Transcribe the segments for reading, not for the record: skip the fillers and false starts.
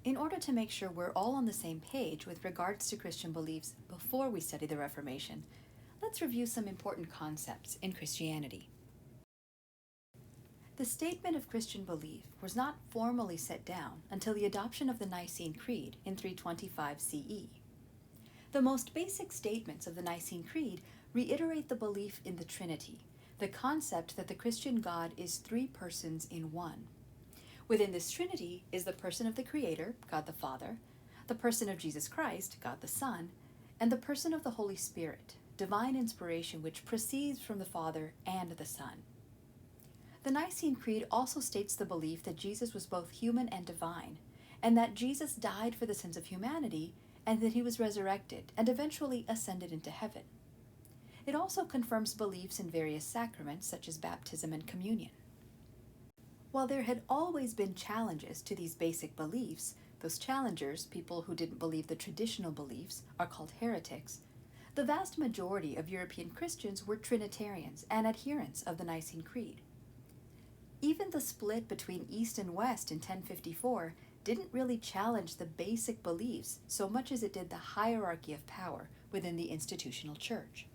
In order to make sure we're all on the same page with regards to Christian beliefs before we study the Reformation, let's review some important concepts in Christianity. The statement of Christian belief was not formally set down until the adoption of the Nicene Creed in 325 CE. The most basic statements of the Nicene Creed reiterate the belief in the Trinity, the concept that the Christian God is three persons in one. Within this Trinity is the person of the Creator, God the Father, the person of Jesus Christ, God the Son, and the person of the Holy Spirit, divine inspiration which proceeds from the Father and the Son. The Nicene Creed also states the belief that Jesus was both human and divine, and that Jesus died for the sins of humanity, and that he was resurrected and eventually ascended into heaven. It also confirms beliefs in various sacraments such as baptism and communion. While there had always been challenges to these basic beliefs, those challengers, people who didn't believe the traditional beliefs, are called heretics, the vast majority of European Christians were Trinitarians and adherents of the Nicene Creed. Even the split between East and West in 1054 didn't really challenge the basic beliefs so much as it did the hierarchy of power within the institutional church.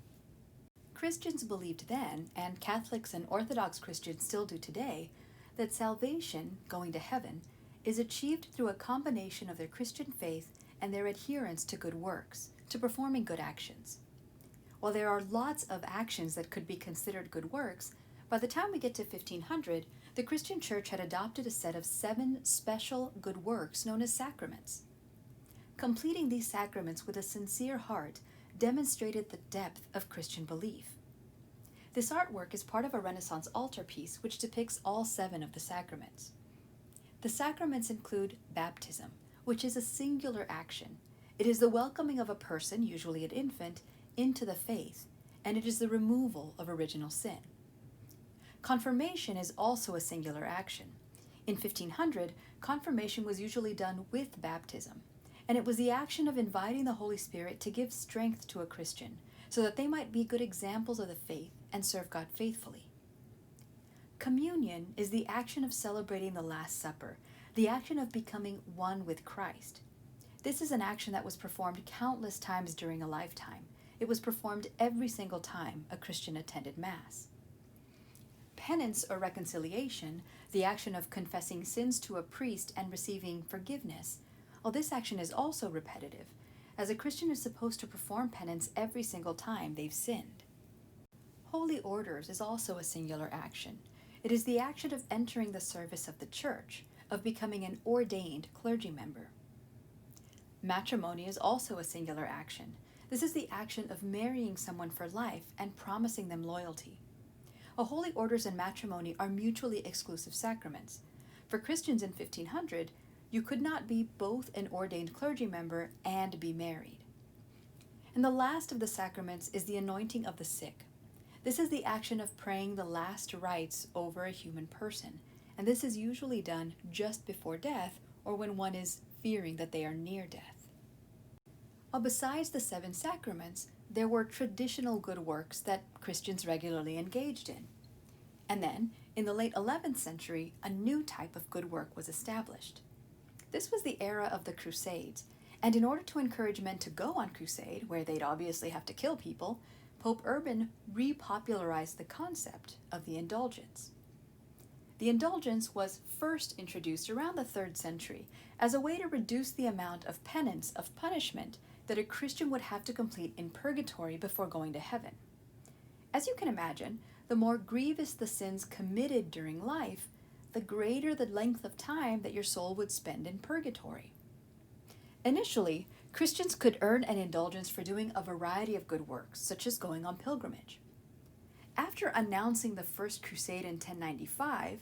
Christians believed then, and Catholics and Orthodox Christians still do today, that salvation, going to heaven, is achieved through a combination of their Christian faith and their adherence to good works, to performing good actions. While there are lots of actions that could be considered good works, by the time we get to 1500, the Christian Church had adopted a set of 7 special good works known as sacraments. Completing these sacraments with a sincere heart demonstrated the depth of Christian belief. This artwork is part of a Renaissance altarpiece which depicts all 7 of the sacraments. The sacraments include baptism, which is a singular action. It is the welcoming of a person, usually an infant, into the faith, and it is the removal of original sin. Confirmation is also a singular action. In 1500, confirmation was usually done with baptism, and it was the action of inviting the Holy Spirit to give strength to a Christian so that they might be good examples of the faith and serve God faithfully. Communion is the action of celebrating the Last Supper, the action of becoming one with Christ. This is an action that was performed countless times during a lifetime. It was performed every single time a Christian attended Mass. Penance or reconciliation, the action of confessing sins to a priest and receiving forgiveness, well, this action is also repetitive, as a Christian is supposed to perform penance every single time they've sinned. Holy orders is also a singular action. It is the action of entering the service of the church, of becoming an ordained clergy member. Matrimony is also a singular action. This is the action of marrying someone for life and promising them loyalty. Holy orders and matrimony are mutually exclusive sacraments. For Christians in 1500, you could not be both an ordained clergy member and be married. And the last of the sacraments is the anointing of the sick. This is the action of praying the last rites over a human person, and this is usually done just before death or when one is fearing that they are near death. Besides the 7 sacraments, there were traditional good works that Christians regularly engaged in. And then, in the late 11th century, a new type of good work was established. This was the era of the Crusades, and in order to encourage men to go on crusade, where they'd obviously have to kill people, Pope Urban repopularized the concept of the indulgence. The indulgence was first introduced around the 3rd century as a way to reduce the amount of penance, of punishment, that a Christian would have to complete in purgatory before going to heaven. As you can imagine, the more grievous the sins committed during life, the greater the length of time that your soul would spend in purgatory. Initially, Christians could earn an indulgence for doing a variety of good works, such as going on pilgrimage. After announcing the First Crusade in 1095,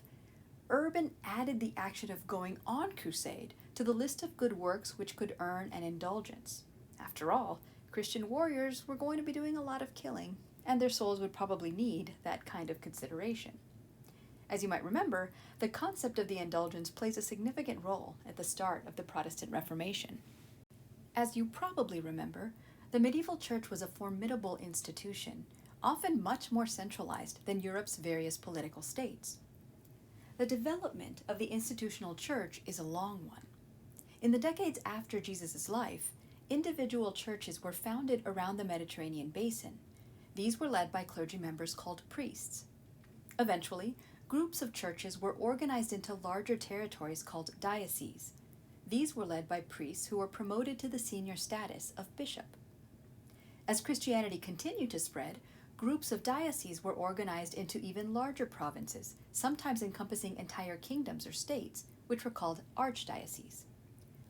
Urban added the action of going on crusade to the list of good works which could earn an indulgence. After all, Christian warriors were going to be doing a lot of killing, and their souls would probably need that kind of consideration. As you might remember, the concept of the indulgence plays a significant role at the start of the Protestant Reformation. As you probably remember, the medieval church was a formidable institution, often much more centralized than Europe's various political states. The development of the institutional church is a long one. In the decades after Jesus' life, individual churches were founded around the Mediterranean basin. These were led by clergy members called priests. Eventually, groups of churches were organized into larger territories called dioceses. These were led by priests who were promoted to the senior status of bishop. As Christianity continued to spread, groups of dioceses were organized into even larger provinces, sometimes encompassing entire kingdoms or states, which were called archdioceses.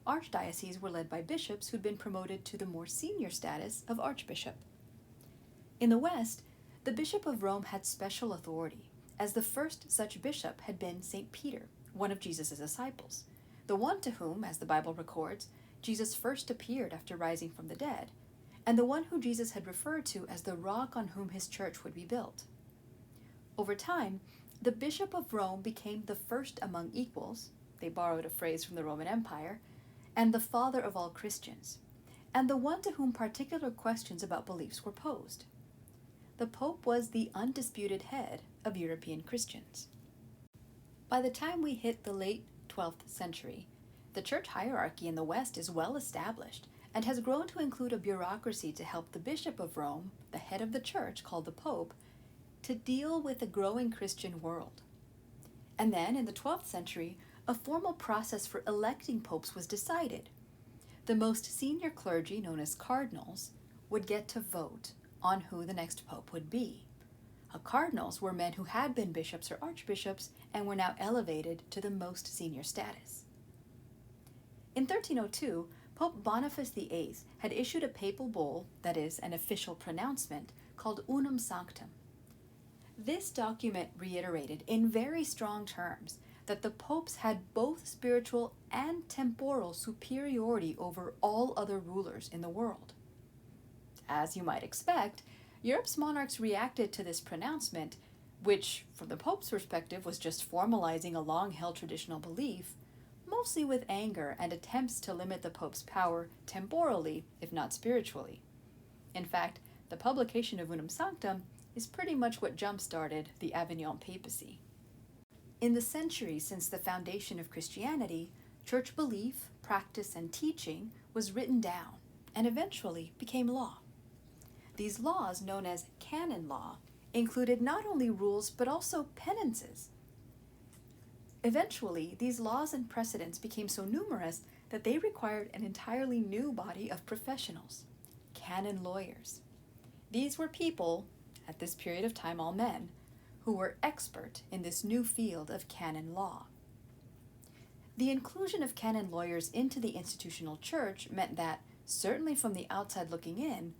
Archdioceses were led by bishops who'd been promoted to the more senior status of archbishop. In the West, the Bishop of Rome had special authority, as the first such bishop had been St. Peter, one of Jesus' disciples, the one to whom, as the Bible records, Jesus first appeared after rising from the dead, and the one who Jesus had referred to as the rock on whom his church would be built. Over time, the Bishop of Rome became the first among equals, they borrowed a phrase from the Roman Empire, and the father of all Christians, and the one to whom particular questions about beliefs were posed. The Pope was the undisputed head of European Christians. By the time we hit the late 12th century, the church hierarchy in the West is well established and has grown to include a bureaucracy to help the Bishop of Rome, the head of the church called the Pope, to deal with a growing Christian world. And then, in the 12th century, a formal process for electing popes was decided. The most senior clergy, known as cardinals, would get to vote on who the next pope would be. Cardinals were men who had been bishops or archbishops and were now elevated to the most senior status. In 1302, Pope Boniface VIII had issued a papal bull, that is, an official pronouncement, called Unum Sanctum. This document reiterated in very strong terms that the popes had both spiritual and temporal superiority over all other rulers in the world. As you might expect, Europe's monarchs reacted to this pronouncement, which, from the Pope's perspective, was just formalizing a long-held traditional belief, mostly with anger and attempts to limit the Pope's power temporally, if not spiritually. In fact, the publication of Unum Sanctum is pretty much what jump-started the Avignon papacy. In the centuries since the foundation of Christianity, church belief, practice, and teaching was written down and eventually became law. These laws, known as canon law, included not only rules but also penances. Eventually, these laws and precedents became so numerous that they required an entirely new body of professionals, canon lawyers. These were people, at this period of time all men, who were expert in this new field of canon law. The inclusion of canon lawyers into the institutional church meant that, certainly from the outside looking in,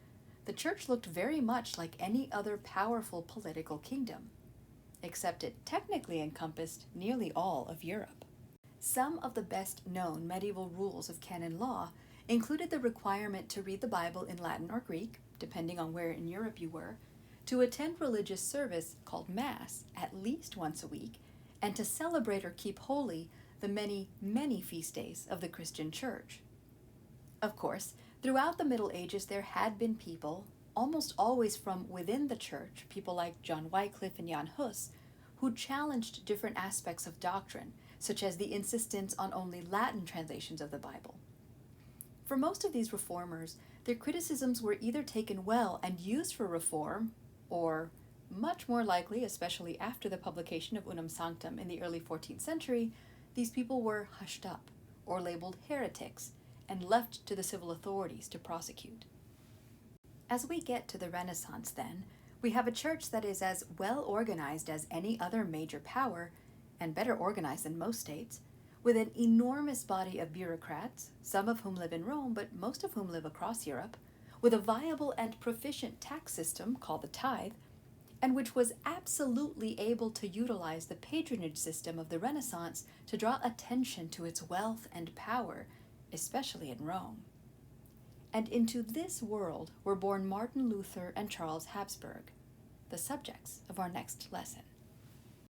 the church looked very much like any other powerful political kingdom, except it technically encompassed nearly all of Europe. Some of the best-known medieval rules of canon law included the requirement to read the Bible in Latin or Greek, depending on where in Europe you were, to attend religious service called Mass at least once a week, and to celebrate or keep holy the many, many feast days of the Christian Church. Of course, throughout the Middle Ages there had been people, almost always from within the Church, people like John Wycliffe and Jan Hus, who challenged different aspects of doctrine, such as the insistence on only Latin translations of the Bible. For most of these reformers, their criticisms were either taken well and used for reform, or, much more likely, especially after the publication of Unum Sanctum in the early 14th century, these people were hushed up or labeled heretics and left to the civil authorities to prosecute. As we get to the Renaissance, then, we have a church that is as well organized as any other major power, and better organized than most states, with an enormous body of bureaucrats, some of whom live in Rome, but most of whom live across Europe, with a viable and proficient tax system called the tithe, and which was absolutely able to utilize the patronage system of the Renaissance to draw attention to its wealth and power, especially in Rome. And into this world were born Martin Luther and Charles Habsburg, the subjects of our next lesson.